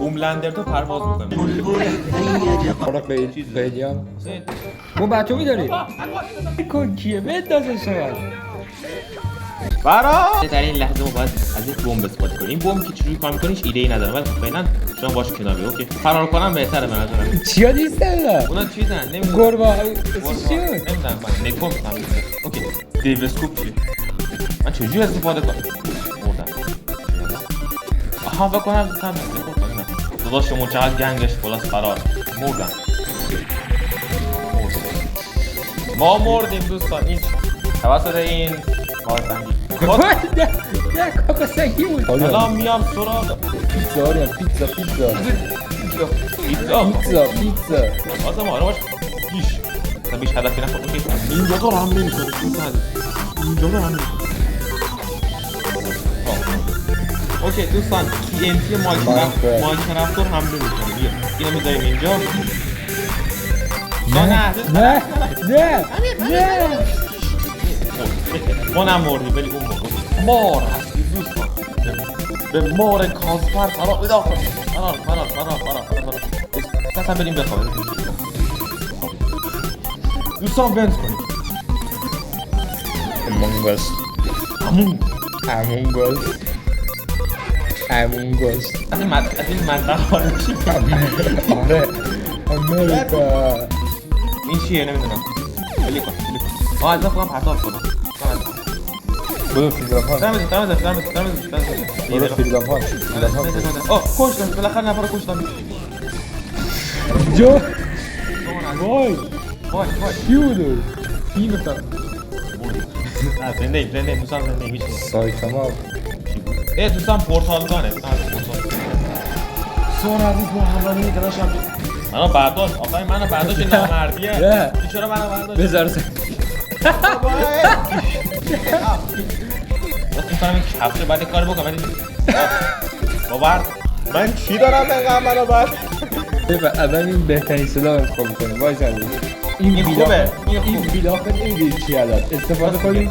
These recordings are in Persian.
بوملندر تو پرواز میکنه. حالا قیدیان اون بچه میداری؟ کن کیه بندازه شاید برا در این لحظه ما باید از یک بمب استفاده کنیم. این بمب که چجوری کار میکنه هیچ ایده‌ای ندارم، ولی فعلا شما باش کنار بیا. اوکی فرار کنم بهتره به نظرم. چیا نیستن؟ اونا چیزن نمیدونم. گربه اسمش چی بود؟ نمیدونم من نکو میکنم. اوکی دیوسکوپ چیه؟ من چجوری استفاده کنم؟ مردم. آها بکنم زدم داداش شما چقدر گنگش بالاست فرار. مردم. ما مردیم دوستان. این توسط این کاربندی نه کاکا سنگی بود. الان میام سراغ پیتزا آریم پیتزا آزم آره باش بیش هدفی نخورد. اینجا تو رو هم نمیکنه. اینجا رو هم نمیکنه. اوکی دوستان TNT مایکرافت هم نمیکنه. بیا اینو میذاریم اینجا. نه ما نموردیم ولی اون مار هستی دوستان. به مار کاسپر فرار بدا کن. فرار اصلا بریم بخوابیم دوستان. بنز کنیم امونگاس از این منطقه خارج میشیم. آره امریکا. این چیه نمیدونم. بلی کن از من خودم پرتاب کنم. برو فیلدرپان برو فیلدرپان کشتم بالاخره نفر رو کشتم. جو وای کی بودو؟ کی مثلا زنده دوستان زنده میشه سایتاما دوستان پورتالگانه سون عزیز محمدی داداشم منو برداشت. آقای منو برداشت نامردیه. چرا منو برداشت؟ بذار می‌فهمم این هفته بعد کار بکنم ولی باور من چی دارم اینقدر منو بعد اول این بهترین صدا انتخاب کنیم. وای زنده این خوبه. این بیلاخ نمیدید چی الان استفاده کنیم.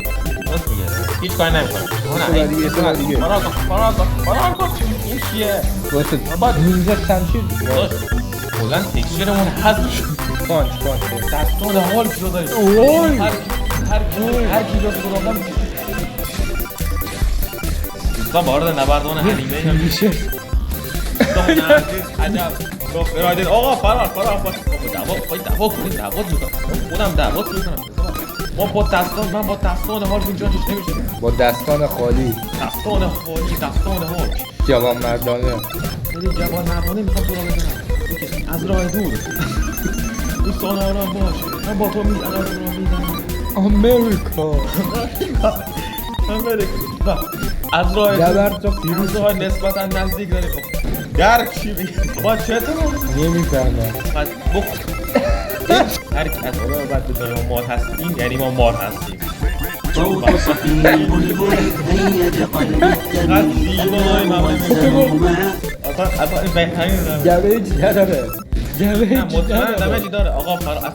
راست میگه هیچ کاری نمی‌کنه. اون دیگه فرار کن. این چیه؟ واسه نینجا شمشیر کلا تکسچرمون حذف شد. پانچ دستان حال رو داریم. اوی هر کی رو بردم دوستان وارد نبردان حلیمه میشه. عجب برادر آقا فرار دعوا کنید خودم دعوا میکنم. ما با دستان حال اونجا هیچ نمیشه. با دستان خالی دستان حال جوان مردانه جوان مردانه میخوام تو را بزنم از راه دور. دوستان آرام باش من با تو میزنم. امریکا از راه جبر تو پیروز دور نسبتا نزدیک داری. خب در چی میگی؟ با چطور نمیفهمم. هر کی از اون بعد بدون ما مار هستیم یعنی ما مار هستیم. صوت صفي البلبل هيج قلبي الدبيب اصلا این بهترین جبه چی نداره مطمئن چی داره آقا فرار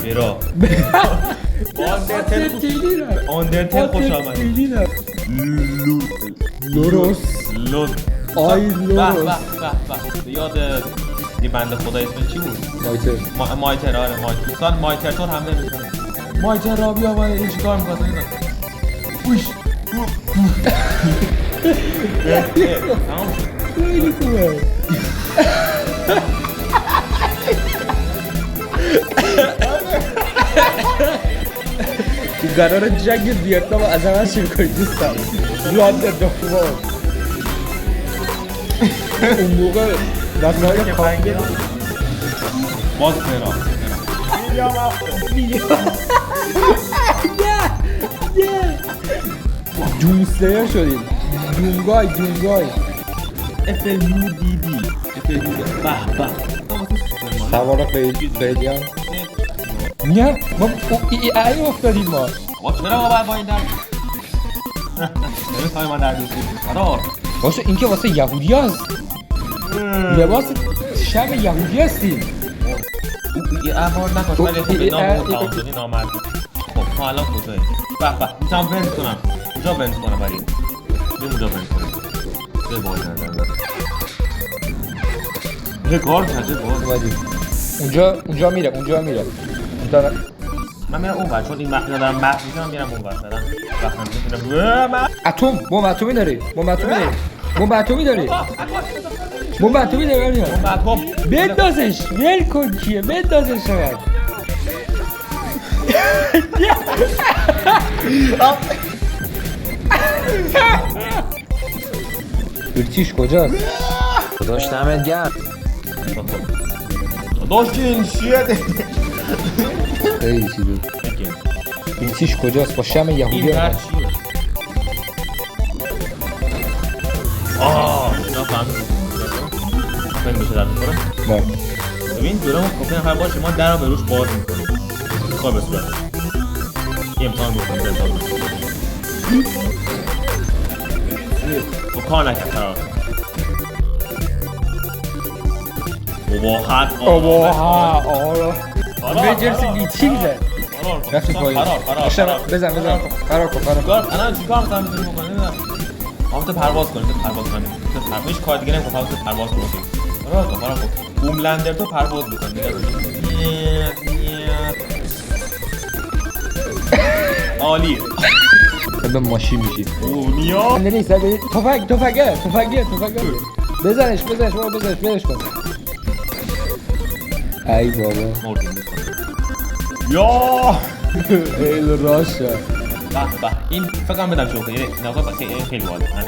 برا آندرتل خوش آمد. لوروس آی لوروس به یاد یه بنده خدا اسمش چی بود؟ مایتر. آره دوستان مایتر تور حمله میکنه. مایتر را بیا باید این چیکار میکنه اینا اوش تمام شد. خیلی خوبه. قرار جنگ ویتنام از همه شروع کنید دوستان. لاندر دفوان اون موقع دستای کافی باز برا جونسلیر شدیم. جونگای FLUDD به سوار قیدیان میگم ما ای افتادیم ما چرا ما باید با این در نمی‌خوای ما در دوزیم فرار باشه این که واسه یهودی هست. لباس شب یهودی هستیم. احوال نکاش ولی خب به نام اون تعامدونی نامردی. خب ما الان کجاییم؟ به میتونم بند کنم. کجا بند کنم بریم؟ بریم اونجا بند کنم. به باید نظر رکورد کرده باز. اومدیم اونجا میرم اونجا من میرم اون ور چون این مقنه دارم مقنه میشم میرم اون ور دارم وقت میرم اتم بمب اتمی داری بمب اتمی داری بندازش ول کن کیه بندازش شاید برتیش کجاست؟ داداش دمت گرم. داشت این چیه خیلی چیزی برتیش کجاست با شم یهودی این هم در چیه اینا فهمید خیلی میشه در میکنم نه ببین جلومون کپی نفر باشه ما در رو به روش باز میکنیم خواه به صورت یه امتحان میکنیم به امتحان تو کار نکرد فرار مباحت آره ایمرجنسی میتینگه رفت پایین بزن فرار کن الان چیکار می‌خوام می‌تونیم بکنیم تو پرواز کنیم هیچ کار دیگه نمی‌کنم تو پرواز کنیم فرار کن هوملندر تو پرواز می‌کنی عالیه به ماشین میشید اونیا نیست تفنگه بزنش بابا بزنش بیارش کن ای بابا مردیم یا خیلی راشه به این فکر کنم بدم شوکه یه نگاه بس خیلی واضحه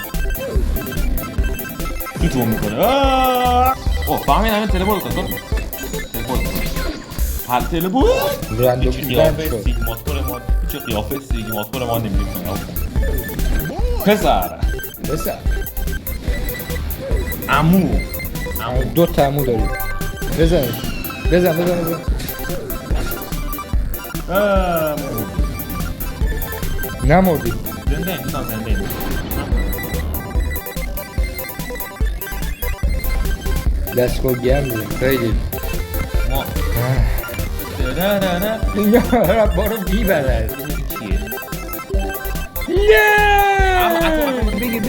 کی تو میکنه اوه فهمید همین تلپورت کن هر تلپورت رندوم هیچ قیافه سیگماتور ما نمیدیم پسر عمو دو تا عمو داری بزنش بزن نمردی زنده این دوستان زنده این دستگاه گرم خیلی ما اینا بارو بیبرد چیه؟ بگی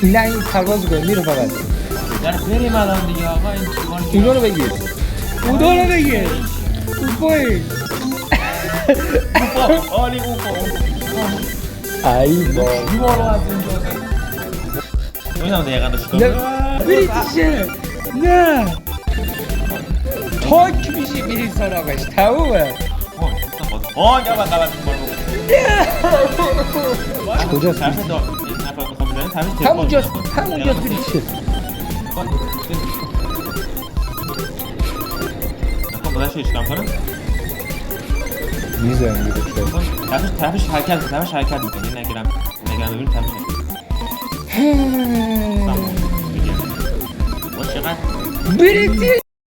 نه این پرواز کنه میره فقط در بریم الان دیگه آقا این چیکار اونو رو بگیر اوپای عالی اوپا ای بابا دیوارو از اینجا نمیدونم دقیقا داشت بریتیشه نه تاک میشی میری سراغش تمومه کجاست همونجاست بریتیشه میزنم طرفش حرکت میکنه نگرم ببین طرفش حرکت بریتیش